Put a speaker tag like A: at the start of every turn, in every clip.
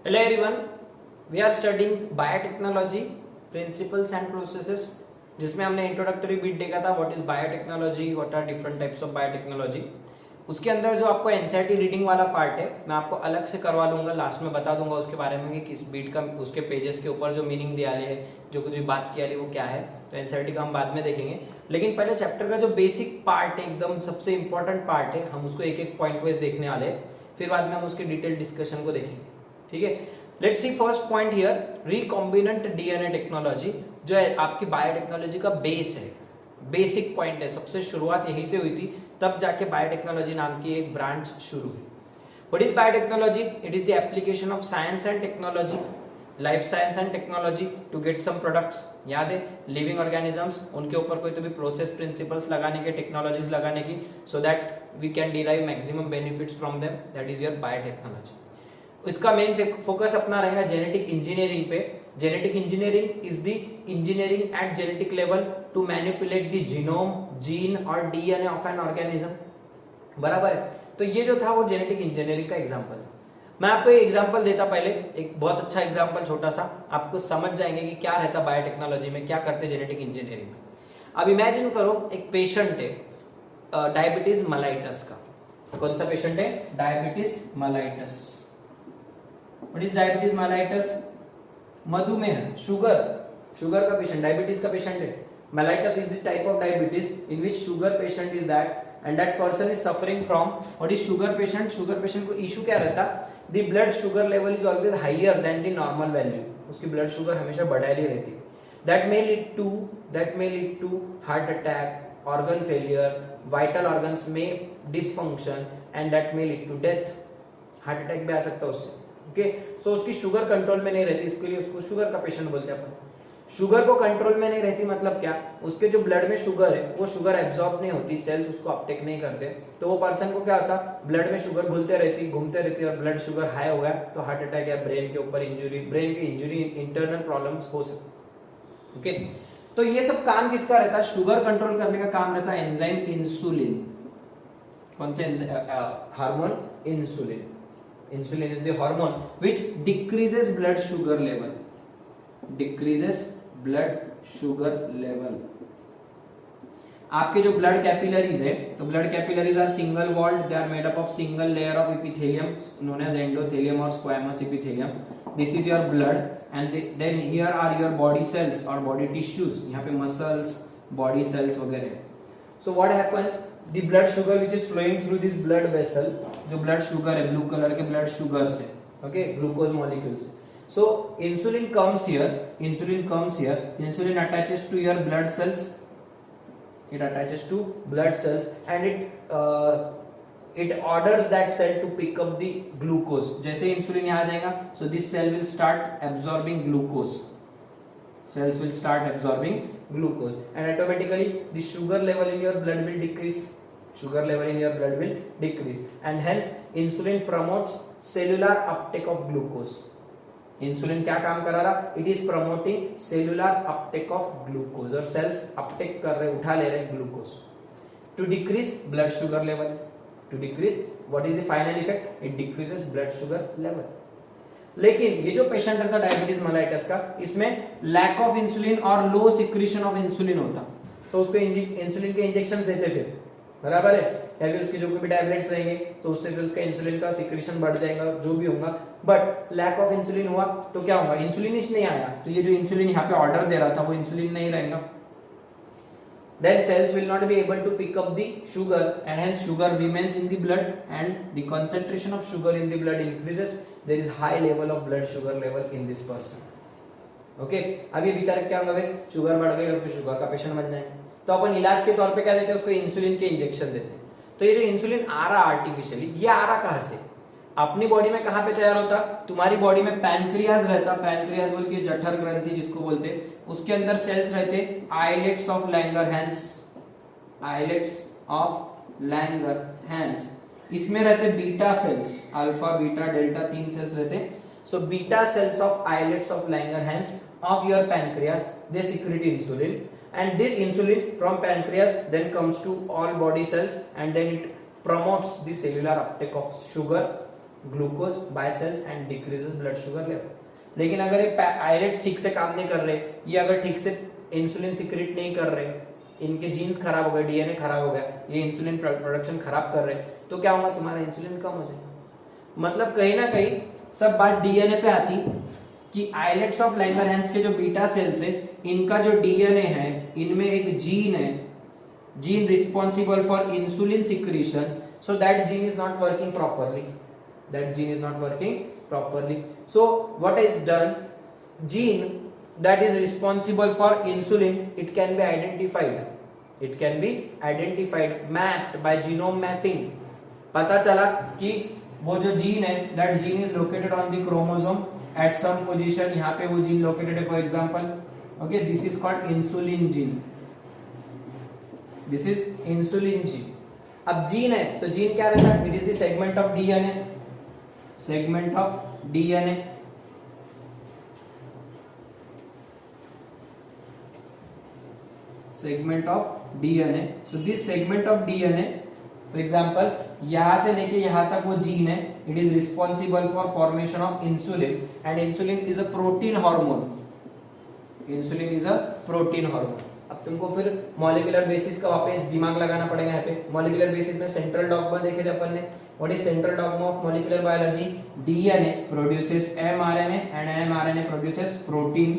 A: Hello everyone, we are studying biotechnology principles and processes जिसमें हमने introductory bit देखा था what is biotechnology, what are different types of biotechnology. उसके अंदर जो आपको एनसीईआरटी रीडिंग वाला पार्ट है मैं आपको अलग से करवा लूंगा, लास्ट में बता दूंगा उसके बारे में कि किस बीट का उसके पेजेस के ऊपर जो मीनिंग दिया है, जो कुछ भी बात किया है वो क्या है। तो एनसीईआरटी का हम बाद में देखेंगे, लेकिन पहले चैप्टर का जो बेसिक पार्ट है, एकदम सबसे इंपॉर्टेंट पार्ट है, हम उसको एक एक पॉइंट वाइज देखने वाले हैं, फिर बाद में हम उसके डिटेल डिस्कशन को देखेंगे। ठीक है, let's see first point here, recombinant DNA technology जो है आपकी बायोटेक्नोलॉजी का बेस है, बेसिक पॉइंट है, सबसे शुरुआत यहीं से हुई थी, तब जाके बायोटेक्नोलॉजी नाम की एक ब्रांच शुरू हुई। What is biotechnology? It is the application of science and technology, life science and technology to get some products. याद है, लिविंग ऑर्गेनिजम्स, उनके ऊपर कोई तो भी प्रोसेस प्रिंसिपल्स लगाने के, टेक्नोलॉजीज लगाने की, so that we can derive maximum benefits from them, that is your biotechnology. इसका मेन फोकस अपना रहेगा जेनेटिक इंजीनियरिंग पे। Genetic engineering is the engineering at genetic level to manipulate the genome, gene और DNA of an organism. बराबर है, तो ये जो था वो जेनेटिक इंजीनियरिंग का एग्जांपल है। मैं आपको एक एग्जांपल देता, पहले एक बहुत अच्छा एग्जांपल छोटा सा, आपको समझ जाएंगे कि क्या रहता बायोटेक्नोलॉजी में, क्या करते जेनेटिक इंजीनियरिंग में। अब इमेजिन करो एक पेशेंट है डायबिटीज मलाइटस का। कौन सा पेशेंट है? Diabetes mellitus. What is diabetes mellitus? मधुमेह, शुगर का पेशेंट, डायबिटीज का पेशेंट है। Mellitus is the type of diabetes in which sugar patient is that and that person is suffering from. What is sugar patient? Sugar patient को issue क्या रहता? The blood sugar level is always higher than the normal value, उसकी blood sugar हमेशा बढ़ाई रहती। That may lead to heart attack, organ failure, vital organs में dysfunction and that may lead to death. Heart attack भी आ सकता है उससे। ओके, सो उसकी शुगर कंट्रोल में नहीं रहती, इसके लिए उसको शुगर का पेशेंट बोलते हैं अपन। शुगर को कंट्रोल में नहीं रहती मतलब क्या? उसके जो ब्लड में शुगर है वो शुगर एब्जॉर्ब नहीं होती, सेल्स उसको अपटेक नहीं करते, तो वो पर्सन को क्या होता? ब्लड में शुगर घुलते रहती और ब्लड शुगर हाई हो गया तो हार्ट अटैक या ब्रेन के ऊपर इंजुरी, ब्रेन की इंजुरी, इंटरनल प्रॉब्लम्स हो सकती। ओके, तो ये सब काम किसका रहता है? शुगर कंट्रोल करने का काम रहता है एंजाइम इंसुलिन। कौन से hormone? Insulin. Insulin is the hormone which decreases blood sugar level. Decreases blood sugar level. आपके जो ब्लड कैपिलरीज है, तो blood capillaries are single walled, they are made up of single layer of epithelium known as endothelium और squamous epithelium. This is your blood and then here are your body cells और body tissues, यहाँ पे muscles, body cells वगैरह। So what happens? The blood sugar which is flowing through this blood vessel, जो blood sugar है, blue color के blood sugar से, okay, glucose molecules. So insulin comes here, insulin attaches to your blood cells, it attaches to blood cells and it orders that cell to pick up the glucose. जैसे insulin यहाँ जाएगा, so this cell will start absorbing glucose. Cells will start absorbing glucose and automatically the sugar level in your blood will decrease. Sugar level in your blood will decrease and hence insulin promotes cellular uptake of glucose. Insulin क्या काम करा रहा? It is promoting cellular uptake of glucose और cells uptake कर रहे, उठा ले रहे glucose to decrease blood sugar level. To decrease, what is the final effect? It decreases blood sugar level. लेकिन ये जो पेशेंट रहता डायबिटीज मेलाइटस का, इसमें लैक ऑफ इंसुलिन और लो सिक्रीशन ऑफ इंसुलिन होता, तो उसको इंसुलिन के इंजेक्शन देते फिर, बराबर है, या फिर उसके जो भी टैबलेट्स रहेंगे तो उससे फिर उसका इंसुलिन का सिक्रीशन बढ़ जाएगा, जो भी होगा। बट लैक ऑफ इंसुलिन हुआ तो क्या होगा? इंसुलिन नहीं आया, तो ये जो इंसुलिन यहाँ पे ऑर्डर दे रहा था वो इंसुलिन नहीं रहेगा। Then cells will not be able to pick up the sugar and hence sugar remains in the blood and the concentration of sugar in the blood increases. There is high level of blood sugar level in this person. Okay, अब ये बेचारे क्या होगा? फिर sugar बढ़ गई और फिर शुगर का पेशेंट बन जाएंगे, तो अपन इलाज के तौर पे क्या देते हैं? उसको इंसुलिन के इंजेक्शन देते हैं। तो ये जो इंसुलिन आ रहा आर्टिफिशियली, ये आ रहा कहाँ से? अपनी बॉडी में कहाँ पे तैयार होता? तुम्हारी बॉडी में पैनक्रियाज रहता, पैनक्रियाज बोल के जठर ग्रंथि जिसको बोलते, उसके अंदर सेल्स रहते islets of Langerhans, islets of Langerhans. इसमें रहते beta cells, alpha beta delta, 3 cells रहते। So beta cells of islets of Langerhans of your pancreas, they secrete insulin and this insulin from pancreas then comes to all body cells and then it promotes the cellular uptake of sugar glucose by cells and decreases blood sugar level. लेकिन अगर ये islets ठीक से काम नहीं कर रहे, ये अगर ठीक से इंसुलिन सिक्रेट नहीं कर रहे, इनके जीन्स खराब हो गए, डीएनए खराब हो गया, ये इंसुलिन प्रोडक्शन खराब कर रहे, तो क्या होगा, तुम्हारा इंसुलिन कम हो जाएगा। मतलब कहीं ना कहीं सब बात डीएनए पे आती कि आइलेट्स ऑफ लैंगरहैंस के जो बीटा सेल्स है, इनका जो डीएनए है, इनमें एक जीन है, gene responsible for insulin secretion, so that gene is not working properly, that gene is not working properly. So what is done, gene that is responsible for insulin, it can be identified, it can be identified, mapped by genome mapping. पता चला कि वो जो gene है, that gene is located on the chromosome at some position, यहाँ पे वो gene located है, for example, okay, this is called insulin gene, this is insulin gene. अब जीन है तो जीन क्या रहता है, it is the segment of DNA, segment of DNA, segment of DNA. So this segment of DNA, for example, यहां से लेके यहां तक वो जीन है, it is responsible for formation of insulin, and insulin is a protein hormone, insulin is a protein hormone. अब तुमको फिर मॉलिक्यूलर बेसिस का वापस दिमाग लगाना पड़ेगा यहाँ पे। मॉलिक्यूलर बेसिस में सेंट्रल डॉग्मा देखे थे अपन ने, what is central dogma of molecular biology, DNA produces mRNA and mRNA produces protein,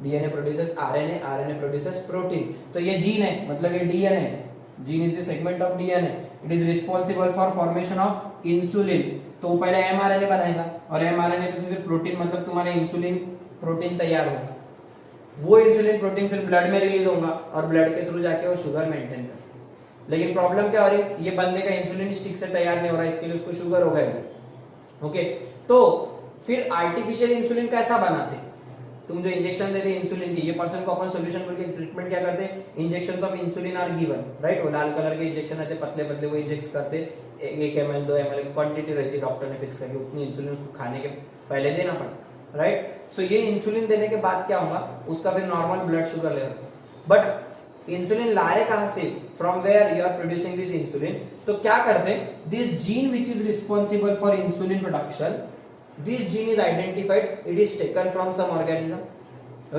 A: DNA produces RNA, RNA produces protein. तो ये जीन है, मतलब ये DNA, gene is the segment of DNA, it is responsible for formation of insulin. तो पहले mRNA बनाएगा और mRNA से फिर प्रोटीन, मतलब तुम्हारा इंसुलिन प्रोटीन तैयार होगा। वो इंसुलिन प्रोटीन फिर ब्लड में रिलीज होगा और ब्लड के थ्रू जाके वो शुगर मेंटेन कर। लेकिन प्रॉब्लम क्या हो रही है, ये बंदे का इंसुलिन ठीक से तैयार नहीं हो रहा, इसके लिए उसको शुगर हो गया। ओके, तो फिर आर्टिफिशियल इंसुलिन कैसा बनाते, तुम जो इंजेक्शन दे रहे इंसुलिन की, ये पर्सन को अपन सोल्यूशन बोल के ट्रीटमेंट क्या करते हैं, injections of insulin are given, right. वो लाल कलर के इंजेक्शन रहते, पतले पतले, वो इंजेक्ट करते, 1 ml 2 ml क्वांटिटी रहती है, डॉक्टर ने फिक्स करके उतनी इंसुलिन उसको खाने के पहले देना पड़ता, राइट। सो ये इंसुलिन देने के बाद क्या होगा, उसका फिर normal blood sugar level. But insulin ला रहे कहां से, from where you are producing this insulin. तो क्या करते हैं, this gene which is responsible for insulin production, this gene is identified, it is taken from some organism,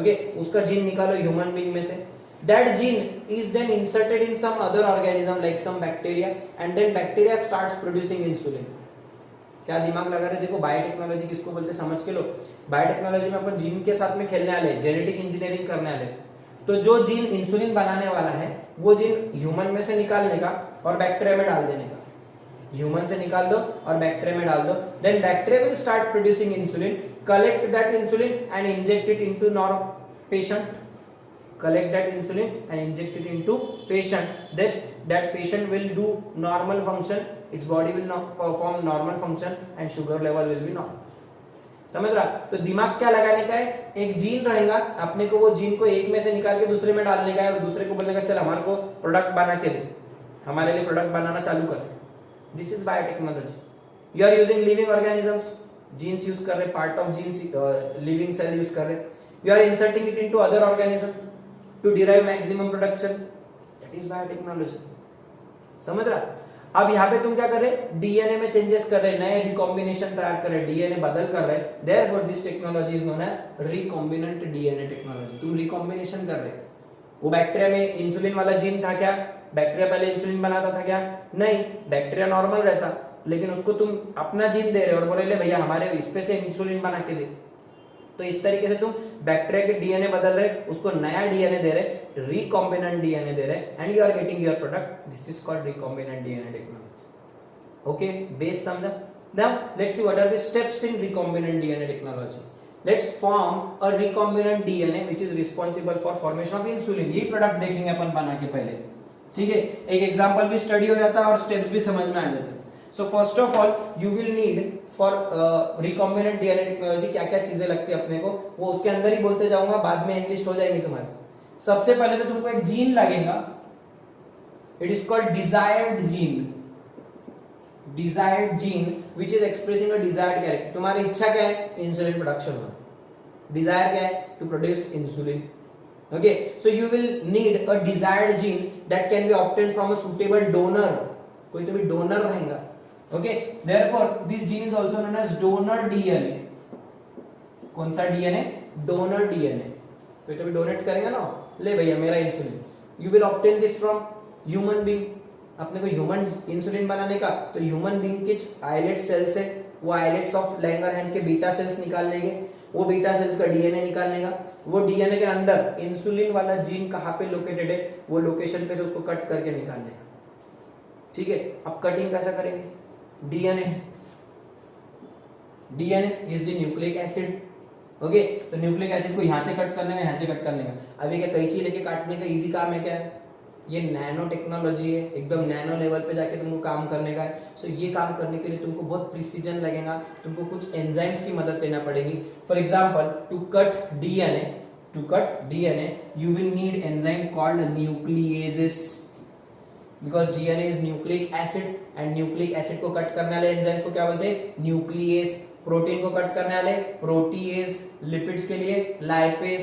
A: okay, उसका gene निकालो ह्यूमन बीइंग में से, that gene is then inserted in some other organism like some bacteria, and then bacteria starts producing insulin. क्या दिमाग लगा रहे, देखो biotechnology किसको बोलते समझ के लो। बायोटेक्नोलॉजी में अपन जीन के साथ में खेलने वाले, जेनेटिक इंजीनियरिंग करने वाले। तो जो जीन इंसुलिन बनाने वाला है, वो जीन ह्यूमन में से निकालने का और बैक्टीरिया में डाल देने का, ह्यूमन से निकाल दो और बैक्टीरिया में डाल दो, then bacteria will start producing insulin, collect that insulin and inject it into patient, collect that insulin and inject it into patient, then that patient will do normal function, its body will not perform normal function and sugar level will be normal। समझ रहा। तो दिमाग क्या लगाने का है, एक gene रहेगा, अपने को वो जीन को एक में से निकाल के दूसरे में डालने का है और दूसरे को बोलने का चल हमारे को प्रोडक्ट बना के दे, हमारे लिए प्रोडक्ट बनाना चालू कर। This is biotechnology. You are using living organisms, genes use कर रहे, part of genes living cell use कर रहे, you are inserting it into other organism to derive maximum production, that is biotechnology. समझ रहा। अब यहाँ पे तुम क्या कर रहे, डीएनए में चेंजेस कर रहे, नए रिकॉम्बिनेशन तैयार कर रहे, डीएनए बदल कर रहे, therefore this technology is known as recombinant DNA technology. तुम रिकॉम्बिनेशन कर रहे, वो बैक्टीरिया में इंसुलिन वाला जीन था क्या, बैक्टीरिया पहले इंसुलिन बनाता था क्या, नहीं, बैक्टीरिया नॉर्मल रहता, लेकिन उसको तुम अपना जीन दे रहे हो और बोले ले भैया हमारे इस पे से इंसुलिन बना के दे। तो इस तरीके से तुम बैक्टीरिया के डीएनए बदल रहे, उसको नया डीएनए दे रहे, रिकॉम्बिनेंट डीएनए दे रहे, and you are getting your product. This is called recombinant DNA technology. Okay, base समझा। Now let's see what are the steps in recombinant DNA technology. Let's form a recombinant DNA which is responsible for formation of insulin. ये product देखेंगे अपन बना के पहले, ठीक है। एक एग्जांपल भी स्टडी हो जाता है और स्टेप्स भी समझ में आ जाते हैं। So first of all you will need for recombinant DNA technology क्या क्या चीजें लगती है अपने को, वो उसके अंदर ही बोलते जाऊंगा, बाद में इंग्लिश हो जाएगी तुम्हारी। सबसे पहले तो तुमको एक जीन लगेगा, it is called desired gene, desired gene which is expressing a desired character. तुम्हारी इच्छा क्या है, इंसुलिन प्रोडक्शन होना, डिजायर क्या है, to produce insulin. Okay, so you will need a desired gene that can be obtained from a suitable donor, कोई तो भी डोनर रहेगा। Okay, therefore this gene is also known as donor DNA. कौन सा DNA? Donor DNA. कोई तो भी donate करेगा ना, ले भैया मेरा insulin, you will obtain this from human being. अपने को ह्यूमन इंसुलिन बनाने का, तो ह्यूमन बीइंग के आइलेट सेल्स है, वो आइलेट्स ऑफ लैंगरहैंस के बीटा सेल्स निकाल लेंगे, वो बीटा सेल्स का डीएनए निकाल लेगा, वो डीएनए के अंदर इंसुलिन वाला जीन कहाँ पे लोकेटेड है, वो लोकेशन पे से उसको कट करके निकाल लेगा। ठीक है, अब कटिंग कैसा करेंगे? DNA, DNA is the nucleic acid. Okay, तो न्यूक्लिक एसिड को यहां से कट करने का, यहां से कट करने का। अभी क्या कैंची लेके काटने का इजी काम है क्या है? ये नैनो टेक्नोलॉजी है, एकदम नैनो लेवल पे जाके तुमको काम करने का है। सो ये काम करने के लिए तुमको बहुत प्रिसीजन लगेगा, तुमको कुछ एंजाइम्स की मदद लेना पड़ेगी। For example, to cut DNA you will need enzyme called nucleases, because DNA is nucleic acid and nucleic acid को कट करने वाले एंजाइम्स को क्या बोलते हैं? न्यूक्लिएज। प्रोटीन को कट करने वाले प्रोटीएज, लिपिड्स के लिए लाइपेज,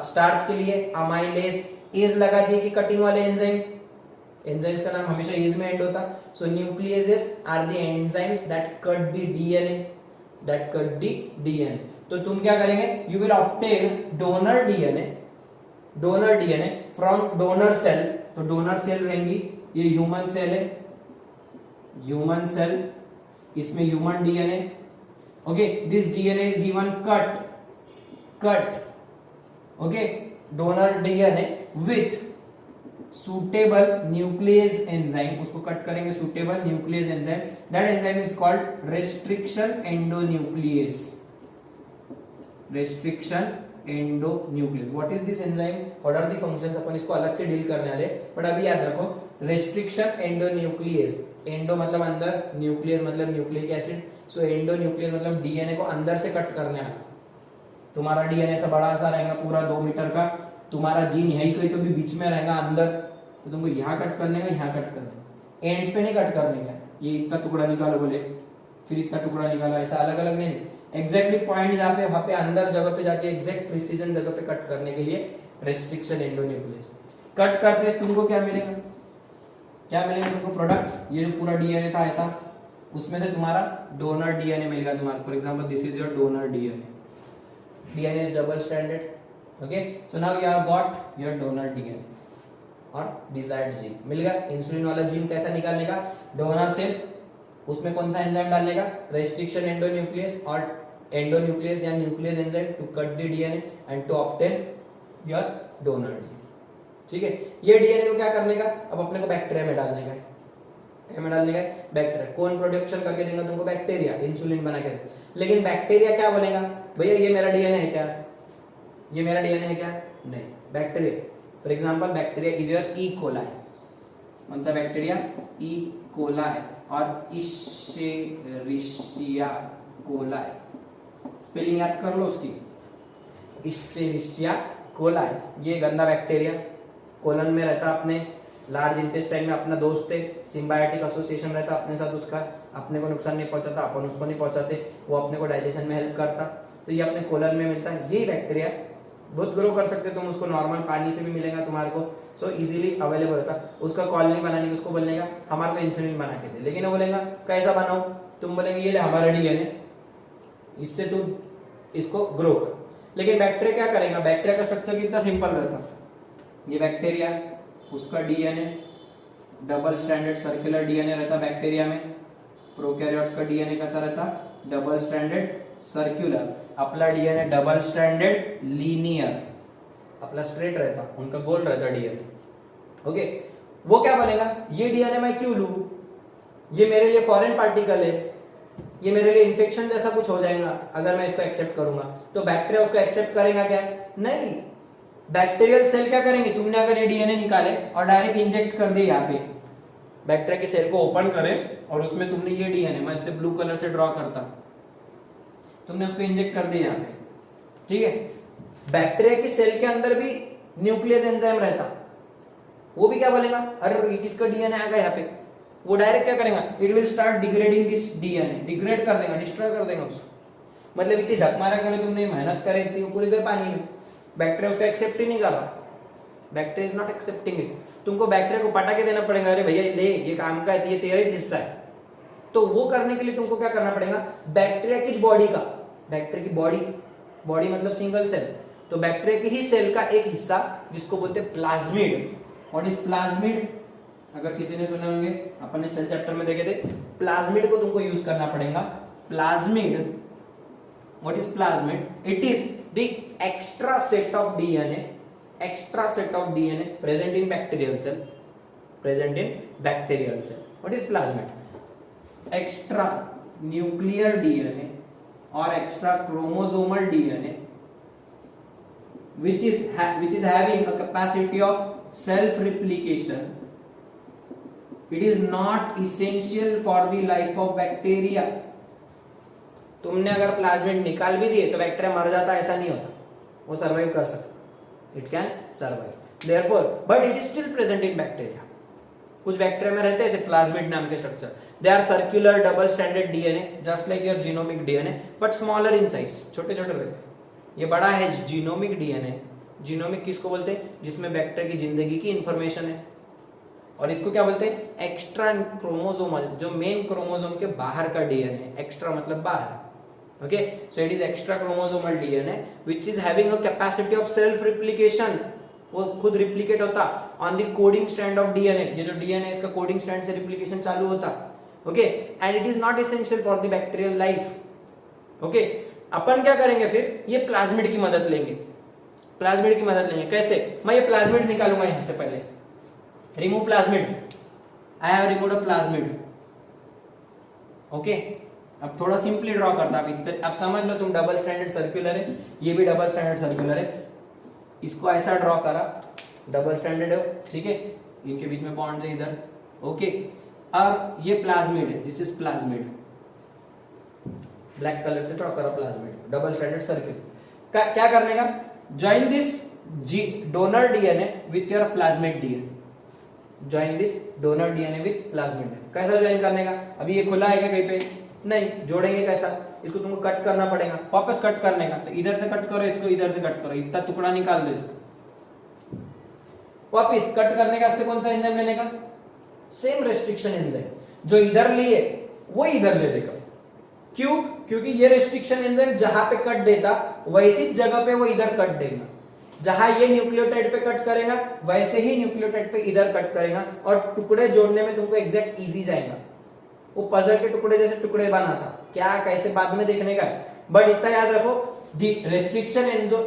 A: स्टार्च के लिए अमाइलेज। एज लगा दिए कि कटिंग वाले एंजाइम, एंजाइम्स का नाम हमेशा एज में एंड होता। So nucleases are the enzymes that cut the DNA, तो तुम क्या करेंगे? You will obtain donor DNA from donor cell. तो डोनर सेल रहेंगी, ये ह्यूमन सेल है, ह्यूमन सेल, इसमें human DNA. Okay, this DNA is given cut okay, donor DNA with suitable nuclease enzyme, उसको कट करेंगे suitable nuclease enzyme, that enzyme is called restriction endonuclease. Restriction endonuclease, what is this enzyme, what are the functions, अपन इसको अलग से deal करने वाले, but अभी याद रखो रेस्ट्रिक्शन एंडोन्यूक्लियस। एंडो मतलब अंदर, न्यूक्लियस मतलब न्यूक्लिक एसिड, सो एंडोन्यूक्लियस मतलब डीएनए को अंदर से कट करने वाला। तुम्हारा डीएनए सा बड़ा सा रहेगा, पूरा 2 मीटर का, तुम्हारा जीन यही कहीं तो भी बीच में रहेगा अंदर, तो तुमको यहाँ कट करने का, यहाँ कट करने का, एंड्स पे नहीं कट करने का। ये इतना टुकड़ा निकालो बोले, फिर इतना टुकड़ा निकालो, ऐसा अलग अलग नहीं, एग्जैक्टली पॉइंट जहाँ पे, वहां पे अंदर जगह पे जाके एग्जैक्ट प्रिसीजन जगह पे कट करने के लिए रेस्ट्रिक्शन एंडोन्यूक्लियस। कट करते तुमको क्या मिलेगा, क्या मिलेगा तुमको प्रोडक्ट? ये जो पूरा डीएनए था ऐसा, उसमें से तुम्हारा डोनर डीएनए मिलेगा तुम्हारा। For example this is your donor DNA is double stranded. Okay, so now you have got your donor DNA और डिजायर्ड जीन मिल गया। इंसुलिन वाला जीन कैसा निकालने का? डोनर सेल, उसमें कौन सा एंजाइम डालने का? रेस्ट्रिक्शन एंडोन्यूक्लियस और एंडोन्यूक्लियस या nuclease enzyme to cut the DNA and to obtain your donor DNA. ठीक है, ये डीएनए को क्या करने का? अब अपने को बैक्टीरिया में डालने का है। क्या में डालने का है? बैक्टीरिया। कौन प्रोडक्शन करके देगा तुमको? बैक्टीरिया, इंसुलिन बना के। लेकिन बैक्टीरिया क्या बोलेगा? भैया ये मेरा डीएनए है क्या? ये मेरा डीएनए है क्या? नहीं, bacteria. For example bacteria is your E coli. कौन सा बैक्टीरिया? ई कोलाई और इशेरिशिया कोलाई। स्पेलिंग याद कर लो उसकी, इशेरिशिया कोलाई। ये गंदा बैक्टीरिया कोलन में रहता, अपने लार्ज इंटेस्टाइन में अपना दोस्त है, सिम्बायोटिक एसोसिएशन रहता अपने साथ उसका, अपने को नुकसान नहीं पहुंचाता, अपन उसको नहीं पहुंचाते, वो अपने को डाइजेशन में हेल्प करता, तो ये अपने कोलन में मिलता है। यही बैक्टीरिया बहुत ग्रो कर सकते हो तुम उसको, नॉर्मल पानी से भी मिलेगा तुम्हारे को, सो इजीली अवेलेबल होता। उसका कॉलोनी बनाने की, उसको बोलने का हमारे को इंसुलिन बना के दे, लेकिन वो बोलेगा कैसा बनाओ? तुम बोलेंगे ये हमारा डीएनए, इससे तू इसको ग्रो कर। लेकिन बैक्टीरिया क्या करेगा? बैक्टीरिया का स्ट्रक्चर कितना सिंपल रहता, ये बैक्टीरिया, उसका DNA double stranded circular DNA रहता बैक्टीरिया में। प्रोकैरियोट्स का डीएनए कैसा रहता? Double stranded circular. अपना डीएनए डबल स्ट्रैंडेड लीनियर, अपना स्ट्रेट रहता, उनका गोल रहता डीएनए। ओके, वो क्या बनेगा? ये डीएनए मैं क्यों लूं? ये मेरे लिए फॉरेन पार्टिकल है, ये मेरे लिए इन्फेक्शन जैसा कुछ हो जाएगा अगर मैं इसको एक्सेप्ट करूंगा। तो बैक्टीरिया उसको एक्सेप्ट करेगा क्या? नहीं। बैक्टीरियल सेल क्या करेंगे? तुमने अगर ये डीएनए निकाले और डायरेक्ट इंजेक्ट कर दिए यहाँ पे, बैक्टीरिया की सेल को ओपन करे और उसमें तुमने ये डीएनए, मैं इससे ब्लू कलर से ड्रॉ करता, तुमने उसको इंजेक्ट कर दिया यहाँ पे, ठीक है। बैक्टीरिया की सेल के अंदर भी न्यूक्लियस एंजाइम रहता, वो भी क्या बोलेगा? अरे किसका डीएनए आएगा यहाँ पे, वो डायरेक्ट क्या करेगा? It will start degrading this DNA, degrade कर देगा, डिस्ट्रॉय कर देगा उसको। मतलब इतनी झक मारा करे तुमने, मेहनत करे इतनी, पूरी देर पानी में, बैक्टीरिया उसको एक्सेप्ट ही नहीं कर रहा। Bacteria is not accepting it. तुमको बैक्टीरिया को पटा के देना पड़ेगा, अरे भैया ले, ये काम का है, ये तेरा ही हिस्सा है, तो वो करने के लिए तुमको क्या करना पड़ेगा, बैक्टीरिया की बॉडी का, बैक्टीरिया की बॉडी मतलब सिंगल सेल, तो बैक्टीरिया की ही सेल का एक हिस्सा जिसको बोलते हैं प्लाज्मिड। What is plasmid? अगर किसी ने सुने होंगे, अपन ने सेल चैप्टर में देखे थे, प्लाज्मिड को तुमको यूज करना पड़ेगा। Plasmid, what is plasmid? It is the extra set of DNA, extra set of DNA present in bacterial cell, present in bacterial cell. What is plasmid? Extra nuclear DNA और extra chromosomal DNA which is having a capacity of self replication. It is not essential for the life of bacteria. तुमने अगर plasmid निकाल भी दिए तो bacteria मर जाता, ऐसा नहीं होता, वो सर्वाइव कर सकता, it can survive therefore, but it is still present in bacteria. कुछ बैक्टीरिया में रहते हैं ऐसे प्लाज्मिड नाम के structure, they are circular double stranded DNA just like your genomic DNA but smaller in size, छोटे छोटे रहते हैं। ये बड़ा है जीनोमिक डीएनए। जीनोमिक किसको बोलते हैं? जिसमें बैक्टीरिया की जिंदगी की इंफॉर्मेशन है। और इसको क्या बोलते हैं? एक्स्ट्रा क्रोमोसोमल, जो मेन क्रोमोसोम के बाहर का डीएनए, एक्स्ट्रा मतलब बाहर। Okay, so it is extra chromosomal DNA which is having a capacity of self replication, वो खुद रिप्लिकेट होता on the coding strand of DNA, ये जो डीएनए इसका कोडिंग स्ट्रैंड से रिप्लिकेशन चालू होता। Okay, and it is not essential for the bacterial life. Okay, अपन क्या करेंगे फिर? ये प्लाज्मिड की मदद लेंगे, प्लाज्मिड की मदद लेंगे। कैसे? मैं ये प्लाज्मिड निकालूंगा यहां से, पहले remove plasmid, I have removed a plasmid. Okay, अब थोड़ा सिंपली ड्रॉ करता हूं, अब समझ लो तुम, डबल स्टैंडर्ड सर्कुलर है, ये भी डबल स्टैंडर्ड सर्कुलर है, इसको ऐसा ड्रॉ करा, डबल स्टैंडर्ड है, ठीक है, इनके बीच में बॉन्ड है इधर। ओके, अब ये प्लाज्मिड है, this is plasmid, black colour से ड्रॉ करा प्लाज्मिड, डबल स्टैंडर्ड सर्किल। क्या करने का? Join this donor DNA with your plasmid DNA, join this donor DNA with plasmid DNA. कैसा ज्वाइन करने का? अभी ये खुला है क्या कहीं पे? नहीं, जोड़ेंगे कैसा? इसको तुमको कट करना पड़ेगा, वापस कट करने का, तो इधर से कट करो इसको, इधर से कट करो, इतना टुकड़ा निकाल दो इसका। वापस कट करने का कौन सा एंजाइम लेने का? सेम रेस्ट्रिक्शन एंजाइम, जो इधर लिए वो इधर ले लेगा। क्यों? क्योंकि ये रेस्ट्रिक्शन एंजाइम जहां पे कट देता वैसी जगह पे वो इधर कट देगा, जहां ये न्यूक्लियोटाइड पे कट करेगा वैसे ही न्यूक्लियोटाइड पे इधर कट करेगा, और टुकड़े जोड़ने में तुमको एग्जैक्ट इजी जाएगा। वो पजल के टुकड़े जैसे टुकड़े बनाता, क्या कैसे बाद में देखने का है, बट इतना याद रखो, the restriction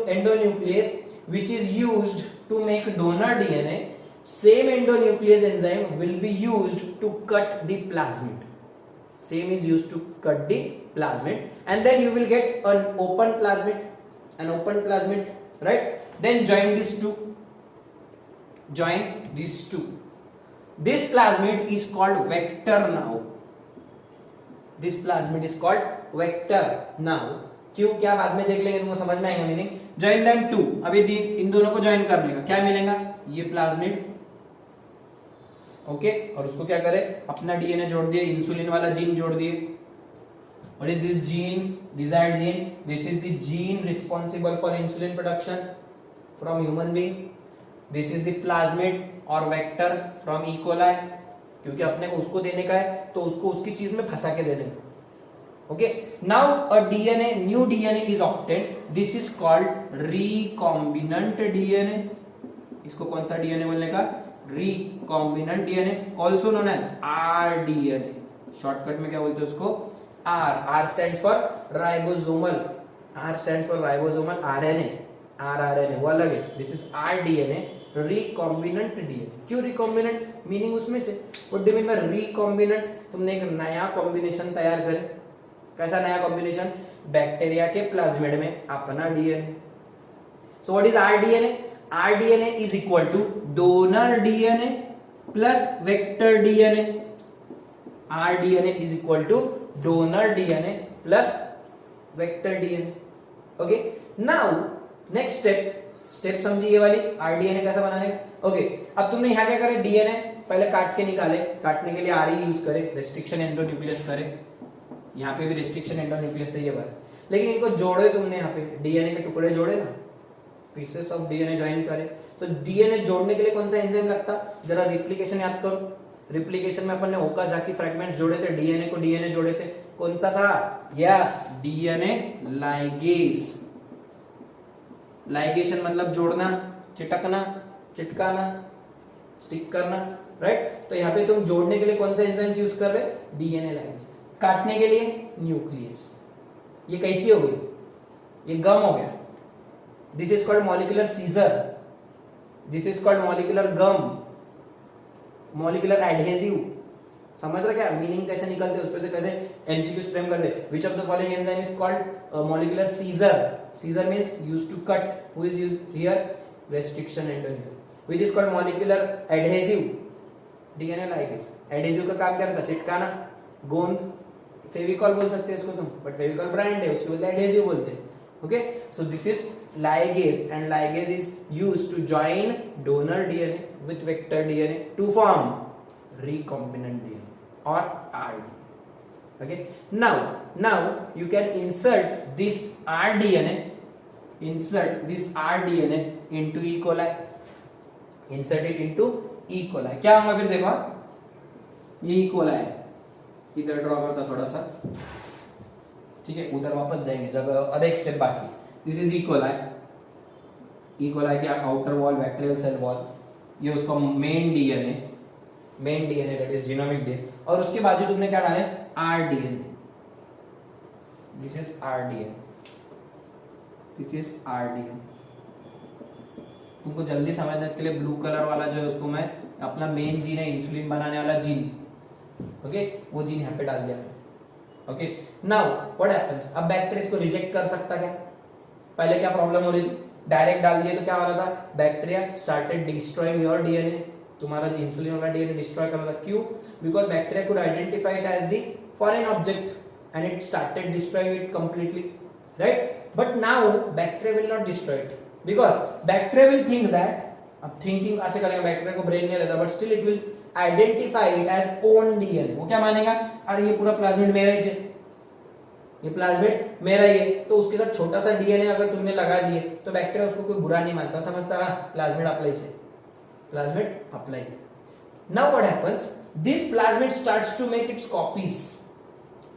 A: endonuclease which is used to make donor DNA, same endonuclease enzyme will be used to cut the plasmid, same is used to cut the plasmid, and then you will get an open plasmid, right? Then join these two, this plasmid is called vector now, this plasmid is called vector now। क्यों? क्या बाद में देख लेंगे, तुमको समझ में आएगा मीनिंग। join them two, अभी इन दोनों को ज्वाइन करने का क्या मिलेगा? ये प्लाज्मिड, ओके, और उसको क्या करे? अपना डीएनए जोड़ दिए, इंसुलिन वाला जीन जोड़ दिए। What is this gene? Desired gene, this is the gene responsible for insulin production from human being, this is the plasmid और वेक्टर फ्रॉम ई कोलाई, क्योंकि अपने को उसको देने का है तो उसको उसकी चीज में फंसा के देने का। Okay, now a DNA, new DNA is obtained, this is called recombinant DNA. इसको कौन सा डीएनए बोलने का? Recombinant DNA, also known as rDNA. Shortcut में क्या बोलते हैं उसको? R stands for ribosomal, R stands for ribosomal RNA, rRNA वो अलग है, this is rDNA, recombinant DNA. क्यों रिकॉम्बिनेंट? मीनिंग उसमें से, what do mean by recombinant? तुमने एक नया कॉम्बिनेशन तैयार करे। कैसा नया कॉम्बिनेशन? बैक्टीरिया के प्लाज्मिड में अपना DNA. So what is rDNA? rDNA is equal to donor DNA plus vector DNA. rDNA is equal to donor DNA plus vector DNA. Okay, now next step समझिए ये वाली rDNA कैसा बनाने का। Okay, अब तुमने यहाँ क्या करे? डीएनए पहले काट के निकाले, काटने के लिए आर यूज करे, रेस्ट्रिक्शन एंडोन्यूक्लियस करे, यहाँ पे भी रेस्ट्रिक्शन एंडोन्यूक्लियस से ये बात, लेकिन इनको जोड़े तुमने, यहाँ पे डीएनए के टुकड़े जोड़े ना, पीसेस ऑफ डीएनए ज्वाइन करे, तो डीएनए जोड़ने के लिए कौन सा एंजाइम लगता? जरा रिप्लिकेशन याद करो, रिप्लिकेशन में अपन ने ओकाजाकी फ्रेगमेंट्स जोड़े थे, डीएनए को डीएनए जोड़े थे, कौन सा था? Yes, DNA ligase. लाइगेशन मतलब जोड़ना, चिटकना, चिटकाना, स्टिक करना, राइट। तो यहाँ पे तुम जोड़ने के लिए कौन सा एंजाइम्स यूज कर रहे? DNA ligase. काटने के लिए न्यूक्लियस। ये कैची हो गई, ये गम हो गया, this is called molecular scissor, this is called molecular gum, molecular adhesive. समझ रहे क्या मीनिंग कैसे निकलते, उस पे से कैसे एमसीक्यूज फ्रेम करते। Which of the following enzyme is called molecular scissor? Scissor means used to cut, who is used here? Restriction endonuclease. Which is called molecular adhesive? DNA ligase. Adhesive का काम क्या रहता? चिटकाना, गोंद, फेविकॉल बोल सकते हैं इसको तुम, बट फेविकॉल ब्रांड है, उसके बदले एडहेसिव बोलते हैं। Okay, so this is ligase, and ligase is used to join donor DNA with vector DNA to form recombinant DNA or rDNA. Okay, now you can insert this rDNA into E. coli. Insert it into E. coli. क्या होगा फिर? देखो ये E. coli है, इधर draw करता थोड़ा सा, ठीक है, उधर वापस जाएंगे जब और एक स्टेप बाकी। This is E. coli. E. coli की outer wall, bacterial cell wall, ये उसका main DNA that is genomic DNA, और उसके बाजू तुमने क्या डाले? rDNA. This is rDNA, this is rDNA। तुमको जल्दी समझना इसके लिए ब्लू कलर वाला जो है उसको मैं अपना मेन जीन है, इंसुलिन बनाने वाला जीन, ओके, वो जीन यहाँ पे डाल दिया। Okay, now what happens? अब बैक्टीरिया इसको रिजेक्ट कर सकता क्या? पहले क्या प्रॉब्लम हो रही थी? डायरेक्ट डाल दिए तो क्या हो रहा था? Bacteria started destroying your DNA, तुम्हारा जो इंसुलिन वाला डीएनए डिस्ट्रॉय कर रहा था। क्यों? Because bacteria could identify it as the foreign object and it started destroying it completely, right. But now bacteria will not destroy it because bacteria will think that, अब thinking ऐसे करेंगे, bacteria को brain नहीं रहता, but still it will identify it as own DNA. वो क्या मानेगा? अरे ये पूरा प्लाज्मिड मेरा ही है, ये प्लाज्मिड मेरा ही है। तो उसके साथ छोटा सा डीएनए अगर तुमने लगा दिए तो बैक्टीरिया उसको कोई बुरा नहीं मानता, समझता है प्लाज्मिड अप्लाई है, plasmid apply. Now what happens? This plasmid starts to make its copies,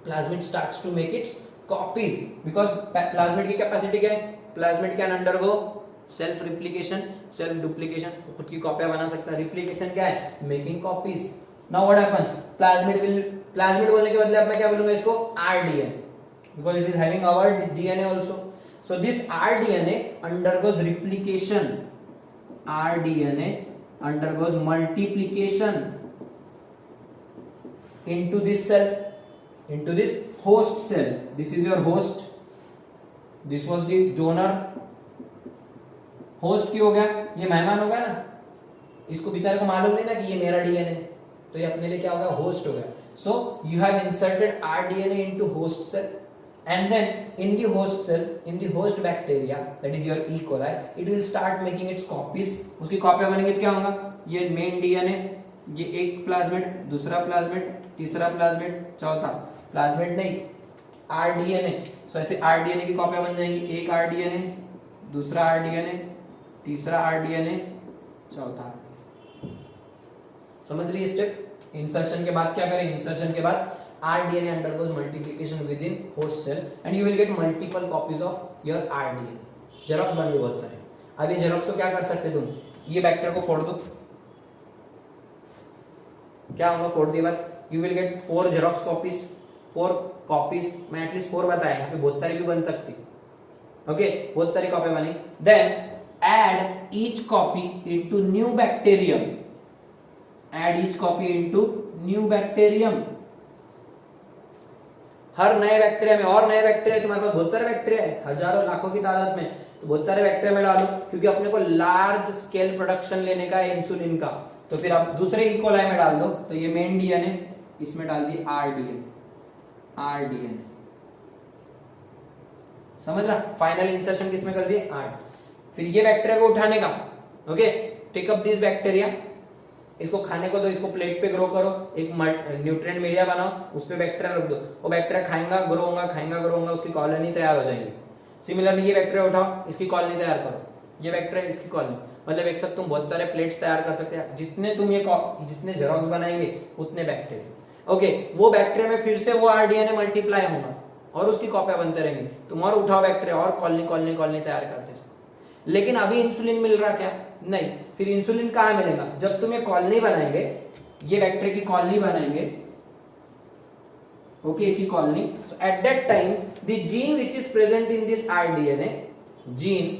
A: plasmid starts to make its copies because plasmid की कैपेसिटी क्या है? Plasmid can undergo self replication, self duplication, खुद की कॉपियां बना सकता है। रिप्लिकेशन क्या है? Making copies. Now what happens? Plasmid बोलने के बदले अब मैं क्या बोलूंगा इसको? rDNA, because it is having our DNA also. So this rDNA undergoes replication, rDNA undergoes multiplication into this cell, into this host cell. This is your host, this was the donor. host की हो गया, ये मेहमान हो गया ना, इसको बेचारे को मालूम नहीं ना कि ये मेरा डीएनए, तो ये अपने लिए क्या होगा? होस्ट हो गया। So you have inserted rDNA into host cell. And then in the host cell, in the host bacteria, that is your E. coli, it will start making its copies. उसकी कॉपियां बनेंगी तो क्या होगा? ये मेन डीएनए, ये एक plasmid, दूसरा प्लाज्मिड, तीसरा प्लाज्मिड, चौथा प्लाज्मिड नहीं, rDNA। सो ऐसे rDNA की कॉपियां बन जाएंगी, एक rDNA, दूसरा rDNA, तीसरा rDNA, चौथा। समझ रही है स्टेप? इंसर्शन के बाद क्या करें? इंसर्शन के बाद rDNA undergoes multiplication within host cell and you will get multiple copies of your rDNA. Xerox बन गए बहुत सारे। अब ये जेरोक्स को क्या कर सकते तुम? ये बैक्टीरिया को फोड़ दो, क्या होगा? फोड़ दिए बाद you will get 4 xerox copies, 4 copies, मैं एटलीस्ट 4 बताया, यहाँ पे बहुत सारी भी बन सकती, ओके, बहुत सारी कॉपी बनी। Then add each copy into new bacterium, add each copy into new bacterium। हर नए बैक्टीरिया में और नए बैक्टीरिया, तुम्हारे पास बहुत सारे बैक्टीरिया है, हजारों लाखों की तादाद में, तो बहुत सारे बैक्टीरिया में डालो, क्योंकि अपने को लार्ज स्केल प्रोडक्शन लेने का है इंसुलिन का। तो फिर आप दूसरे E. coli में डाल दो, तो ये मेन डीएनए, इसमें डाल दिए rDNA। समझ रहा? फाइनल इंसर्शन किसमें कर दिए? फिर ये बैक्टीरिया को उठाने का, okay, take up this bacteria, इसको खाने को दो, इसको प्लेट पे ग्रो करो, एक न्यूट्रिएंट मीडिया बनाओ, उस पे बैक्टीरिया रख दो, वो बैक्टीरिया खाएगा, ग्रो होगा, उसकी कॉलोनी तैयार हो जाएगी। सिमिलरली ये बैक्टीरिया उठाओ, इसकी कॉलोनी तैयार करो, ये बैक्टीरिया, इसकी कॉलोनी, मतलब एक साथ तुम बहुत सारे प्लेट्स तैयार कर सकते हैं, जितने तुम ये जितने जेरोक्स बनाएंगे उतने बैक्टीरिया। ओके, वो बैक्टीरिया में फिर से वो आरडीएनए मल्टीप्लाई होगा और उसकी कॉपियां बनते रहेंगी, तुम और उठाओ बैक्टीरिया और कॉलोनी कॉलोनी कॉलोनी तैयार करते जाओ। लेकिन अभी इंसुलिन मिल रहा क्या? नहीं। फिर इंसुलिन कहाँ मिलेगा? जब तुम ये कॉलोनी बनाएंगे, ये बैक्टीरिया की कॉलोनी बनाएंगे, ओके, इसकी colony, so at that time the gene which is present in this rDNA, gene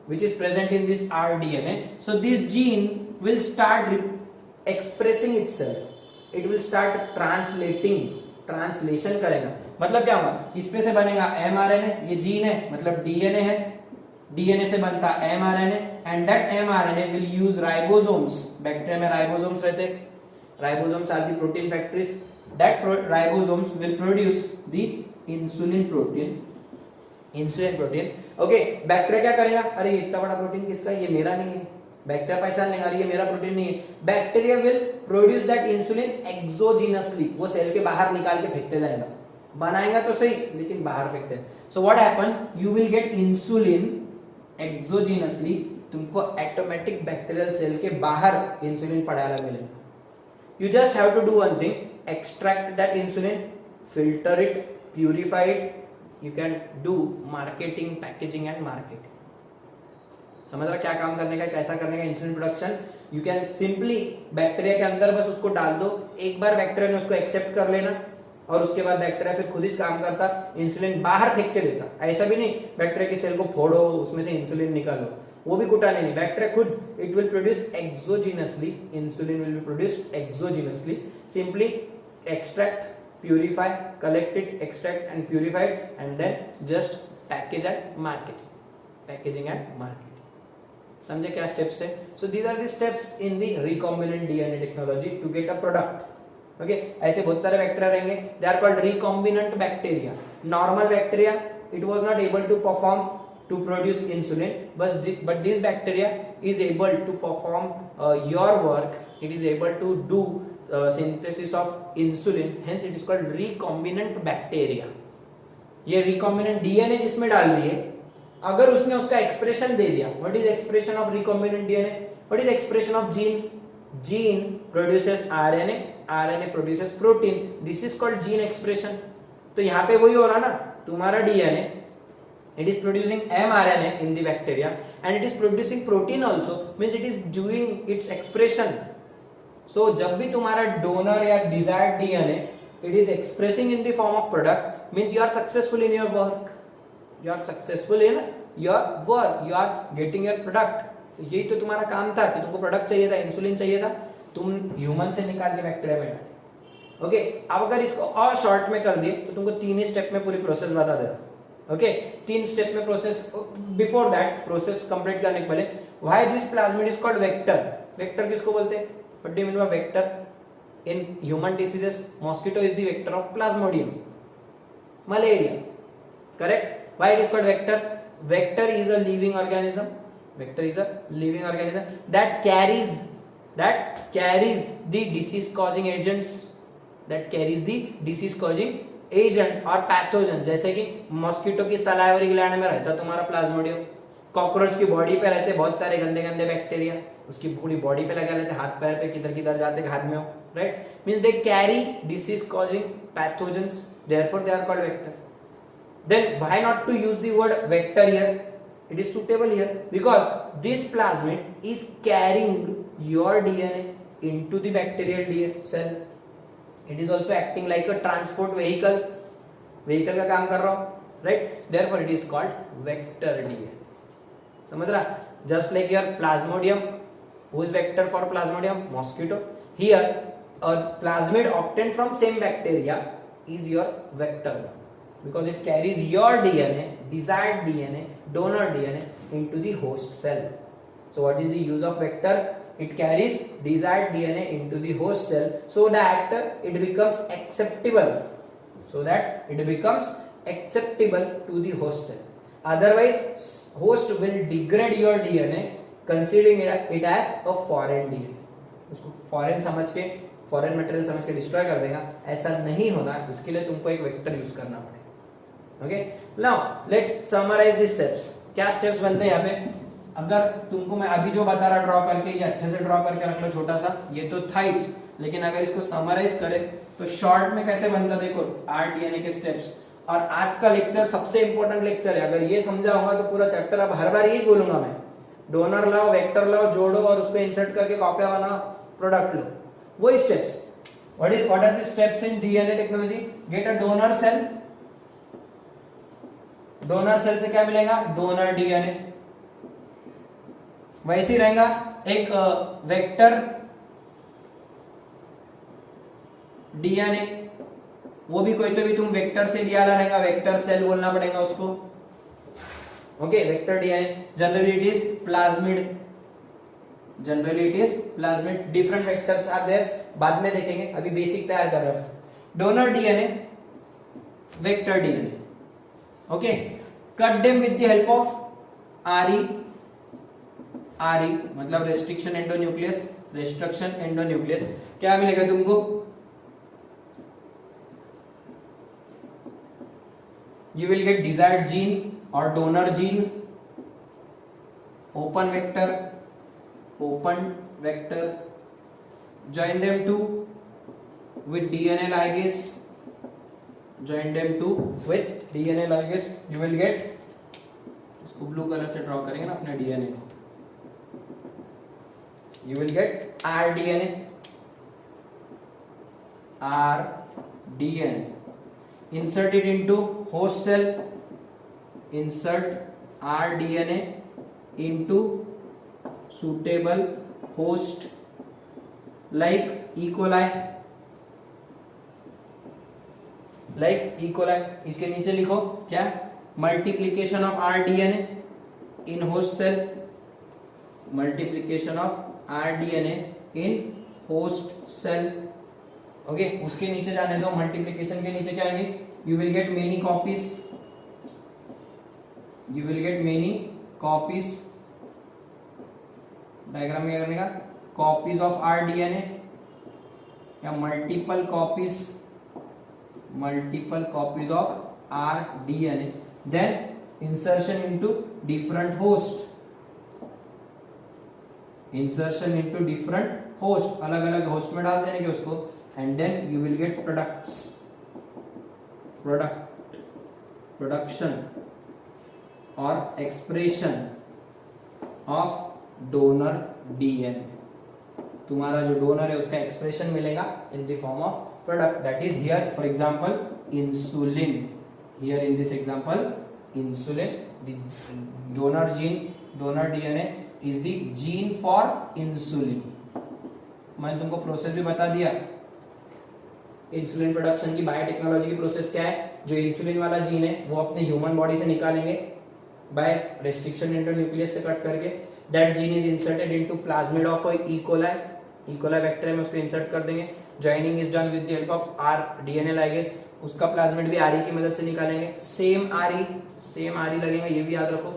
A: which is present in this rDNA, so this gene will start expressing itself, it will start translating, translation करेगा। मतलब क्या होगा? इसमें से बनेगा mRNA, ये gene है मतलब डीएनए है, डीएनए से बनता mRNA and that mRNA will use ribosomes, bacteria में राइबोसोम्स रहते हैं, ribosomes are the protein factories, that ribosomes will produce the insulin protein, okay। Bacteria क्या करेगा? अरे ये इतना बड़ा प्रोटीन किसका है? ये मेरा नहीं है। बैक्टीरिया पहचान लेगा अरे ये मेरा प्रोटीन नहीं है। Bacteria will produce that insulin exogenously, वो सेल के बाहर निकाल के फेंकते जाएगा, बनाएगा तो सही लेकिन बाहर फेंकते हैं। So what happens, you will gate insulin exogenously, तुमको ऑटोमेटिक बैक्टीरियल सेल के बाहर इंसुलिन पड़ाया मिलेगा। You just have to do one thing, extract that insulin, filter it, purify it, you can do marketing, packaging and marketing। समझ रहा क्या काम करने का, कैसा करने का insulin production? You can simply bacteria के अंदर बस उसको डाल दो, एक बार बैक्टीरिया ने उसको एक्सेप्ट कर लेना और उसके बाद बैक्टीरिया फिर खुद ही काम करता, इंसुलिन बाहर फेंक के देता। ऐसा भी नहीं बैक्टीरिया की सेल को फोड़ो उसमें से इंसुलिन निकालो, वो भी कुटाने नहीं, बैक्टीरिया खुद it will produce exogenously, insulin will be produced exogenously. Simply extract, purify, collect it, extract and purify and then just package and market, packaging and market. समझे क्या स्टेप्स है? So these are the steps in the recombinant DNA technology to get a product. Okay, ऐसे बहुत सारे bacteria रहेंगे, they are called recombinant bacteria. Normal bacteria it was not able to perform to produce insulin, but this bacteria is able to perform your work, it is able to do synthesis of insulin, hence it is called recombinant bacteria। ये recombinant DNA जिसमें डाल दिए, अगर उसने उसका expression दे दिया, what is expression of recombinant DNA, what is expression of gene, gene produces RNA, RNA produces protein, this is called gene expression। तो यहाँ पे वही हो रहा ना, तुम्हारा DNA it is producing mRNA in the bacteria and it is producing protein also, means it is doing its expression। so जब भी तुम्हारा donor या desired DNA it is expressing in the form of product, means you are successful in your work, you are successful in your work, you are getting your product। तो यही तो तुम्हारा काम था कि तुमको प्रोडक्ट चाहिए था, इंसुलिन चाहिए था, तुम ह्यूमन से निकाल के बैक्टीरिया में डाले। ओके, अब अगर इसको और शॉर्ट में कर दिए तो तुमको 3 ही स्टेप में पूरी प्रोसेस बता देगा। ओके, 3 स्टेप में process. Before that process complete करने के पहले, why this plasmid is called vector? Vector किसको बोलते हैं? What do you mean by vector? In human diseases mosquito is the vector of Plasmodium, malaria, correct? Why it is called vector? Vector is a living organism, vector is a living organism that carries the disease causing agents, that carries the disease causing agent और pathogen. जैसे कि mosquito की salivary gland में रहता तुम्हारा Plasmodium, cockroach की body पे रहते बहुत सारे गंदे गंदे बैक्टीरिया, उसकी पूरी बॉडी पे लगा लेते, हाथ पैर पे किधर किधर जाते, हाथ में हो, right? Means they carry disease causing pathogens, therefore they are called vector. Then why not to use the word vector here? It is suitable here because this plasmid is carrying your DNA into the bacterial DNA cell. It is also acting like a transport vehicle, vehicle का काम कर रहा हूँ, right? Therefore it is called vector DNA। समझ रहा? Just like your plasmodium, who is vector for plasmodium? Mosquito। Here a plasmid obtained from same bacteria is your vector because it carries your DNA, desired DNA, donor DNA into the host cell। So what is the use of vector? It carries desired DNA into the host cell so that it becomes acceptable, so that it becomes acceptable to the host cell। Otherwise host will degrade your DNA considering it as a foreign DNA, उसको foreign समझ के, foreign material समझ के destroy कर देगा। ऐसा नहीं होना, इसके लिए तुमको एक वेक्टर यूज करना पड़ेगा। Okay, now let's summarize the steps। क्या स्टेप्स बनते हैं यहाँ पे? अगर तुमको मैं अभी जो बता रहा ड्रॉ करके, ये अच्छे से ड्रॉ करके रख लो छोटा सा, ये तो था ही, लेकिन अगर इसको समराइज करें तो शॉर्ट में कैसे बनता देखो, आरडीएनए के स्टेप्स। और आज का लेक्चर सबसे इंपॉर्टेंट लेक्चर है, अगर ये समझा होगा तो पूरा चैप्टर, अब हर बार यही बोलूंगा मैं, डोनर लाओ, वेक्टर लाओ, जोड़ो और उसको इंसर्ट करके कॉपियां बनाओ, प्रोडक्ट लो, वही steps. What are the steps in DNA technology? Get a donor cell, donor cell से क्या मिलेगा? Donor DNA. वैसे ही रहेगा एक वेक्टर डीएनए, वो भी कोई तो भी तुम वेक्टर से लिया रहेगा, वेक्टर सेल बोलना पड़ेगा उसको। Okay, vector DNA, generally it is plasmid, generally it is plasmid, different vectors are there, बाद में देखेंगे, अभी बेसिक तैयार कर रहे हो। Donor DNA, vector DNA, okay, cut them with the help of RE, RE मतलब रेस्ट्रिक्शन एंडोन्यूक्लियस, रेस्ट्रिक्शन एंडोन्यूक्लियस, क्या मिलेगा तुमको? You will get desired gene or donor gene, open vector, join them to with DNA ligase, join them to with DNA ligase, you will get, इसको blue colour से draw करेंगे ना अपने DNA को, you will get rDNA, rDNA, insert it into host cell, insert rDNA into suitable host like E. coli, like E. coli। इसके नीचे लिखो क्या? Multiplication of rDNA in host cell, multiplication of rDNA in host cell, okay उसके नीचे जाने दो, multiplication के नीचे क्या आएंगे? You will get many copies, you will get many copies, diagram में क्या करने का? कॉपीज ऑफ आरडीएनए या multiple copies of rDNA, then insertion into different host, insertion into different host, अलग अलग होस्ट में डाल देने के उसको, and then you will get production or expression of donor DNA। तुम्हारा जो डोनर है उसका एक्सप्रेशन मिलेगा in the form of product, that is here for example insulin, here in this example insulin, the donor gene, donor DNA is the gene for insulin। मैंने तुमको process भी बता दिया इंसुलिन प्रोडक्शन की, biotechnology की process क्या है? जो इंसुलिन वाला जीन है वो अपने ह्यूमन बॉडी से निकालेंगे बाय रेस्ट्रिक्शन एंडोन्यूक्लियस से कट करके, that gene is inserted into plasmid of E coli bacteria में उसको इंसर्ट कर देंगे, joining is done with the help of rDNA ligase, उसका प्लाज्मिड भी आरई की मदद से निकालेंगे, सेम आरई लगेगा, ये भी याद रखो।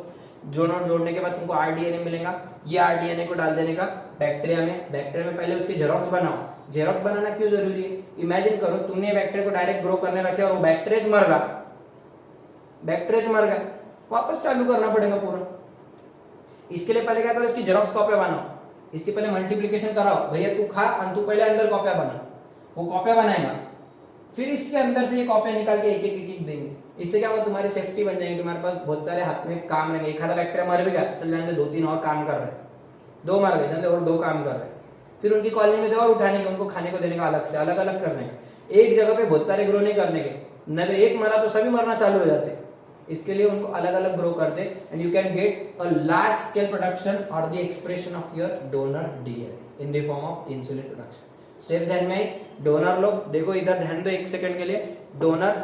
A: जोड़ने के बाद तुमको आरडीएनए मिलेगा, ये आरडीएनए को डाल देने का बैक्टीरिया में पहले उसके जेरोक्स बनाओ। जेरोक्स बनाना क्यों जरूरी है? इमेजिन करो तुमने बैक्टीरिया को डायरेक्ट ग्रो करने रखे और वो बैक्टीरिया मर गया, वापस चालू करना पड़ेगा पूरा। इसके लिए पहले क्या करो, इसकी जेरोक्स कॉपियां बनाओ, इसकी पहले मल्टीप्लिकेशन कराओ, भैया तू खा और तू पहले अंदर कॉपियां बना, वो कॉपियां बनाएगा, फिर इसके अंदर से ये कॉपियां निकाल के एक देंगे। इससे क्या होगा? तुम्हारी सेफ्टी बन जाएगी, तुम्हारे पास बहुत सारे हाथ में काम रहेंगे। एक आधा बैक्टीरिया मर भी गया, चल जाएंगे 2-3 और काम कर रहे हैं, 2 मर गए चलते और 2 काम कर रहे हैं, फिर उनकी कॉलोनी में से और उठाने के, उनको खाने को देने का अलग से, अलग अलग करने के, एक जगह पे बहुत सारे ग्रो नहीं करने के, न तो एक मरा तो सभी मरना चालू हो जाते। इसके लिए उनको अलग अलग ग्रो करते, and you can get a large scale production और the expression of your donor DNA in the form of insulin production. Step ध्यान में, डोनर लो, देखो इधर ध्यान दो 1 सेकंड के लिए, डोनर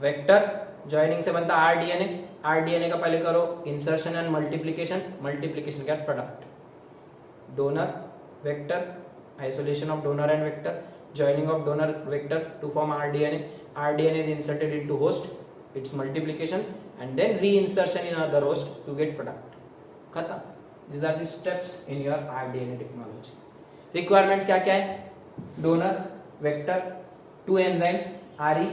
A: वेक्टर ज्वाइनिंग से बनता आरडीएनए का पहले करो इंसर्शन एंड मल्टीप्लिकेशन क्या? Product, donor vector, isolation of donor and vector, joining of donor vector to form rDNA is inserted into host, its multiplication and then reinsertion in another host to get product, खत्म। these are the steps in your rDNA technology। requirements क्या क्या है? donor vector, 2 enzymes RE,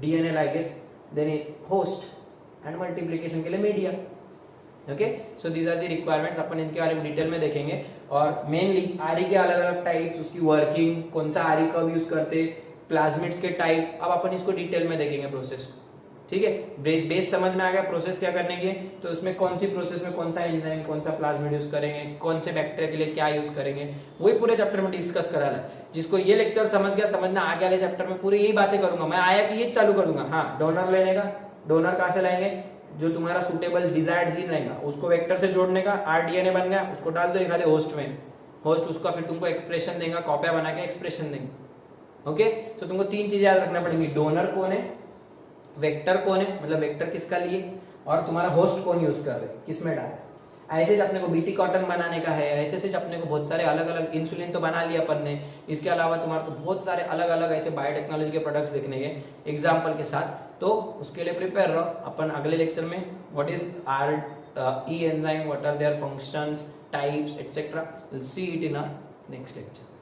A: DNA ligase, then a host and multiplication के लिए media. Okay, so these are the requirements, अपन इनके बारे में डिटेल में देखेंगे। और मेनली आरई के अलग अलग टाइप्स, उसकी वर्किंग, कौन सा आरई कब यूज करते, प्लाज्मिड्स के टाइप, अब अपन इसको डिटेल में देखेंगे प्रोसेस। ठीक है, बेस समझ में आ गया प्रोसेस क्या करने की, तो उसमें कौन सी प्रोसेस में कौन सा एंजाइम, कौन सा प्लाज्मिड यूज करेंगे, कौन से बैक्टीरिया के लिए क्या यूज करेंगे, वही पूरे चैप्टर में डिस्कस करा है। जिसको ये लेक्चर समझ गया, समझना आगे वाले चैप्टर में पूरी यही बातें करूंगा मैं, आया कि ये चालू करूंगा। हाँ, डोनर लेने का, डोनर कहां से लाएंगे, जो तुम्हारा सुटेबल डिजायर्ड जीन रहेगा उसको वेक्टर से जोड़ने का, आरडीएनए बन गया, उसको डाल दो एक होस्ट में, होस्ट उसका फिर तुमको एक्सप्रेशन देगा, कॉपिया बना के एक्सप्रेशन देंगे। ओके, तो तुमको तीन चीजें याद रखना पड़ेंगी, डोनर कौन है, वेक्टर कौन है, मतलब वेक्टर किसका लिए, और तुम्हारा होस्ट कौन यूज कर रहे, किसमें डाल। ऐसे अपने को बीटी कॉटन बनाने का है, ऐसे से अपने को बहुत सारे अलग अलग, इंसुलिन तो बना लिया अपन ने, इसके अलावा तुम्हारे को बहुत सारे अलग अलग ऐसे बायोटेक्नोलॉजी के प्रोडक्ट्स देखने के एग्जाम्पल के साथ। तो उसके लिए प्रिपेयर रहो। अपन अगले लेक्चर में what is R E enzyme, what are their functions, types etcetera, will see it in a next lecture.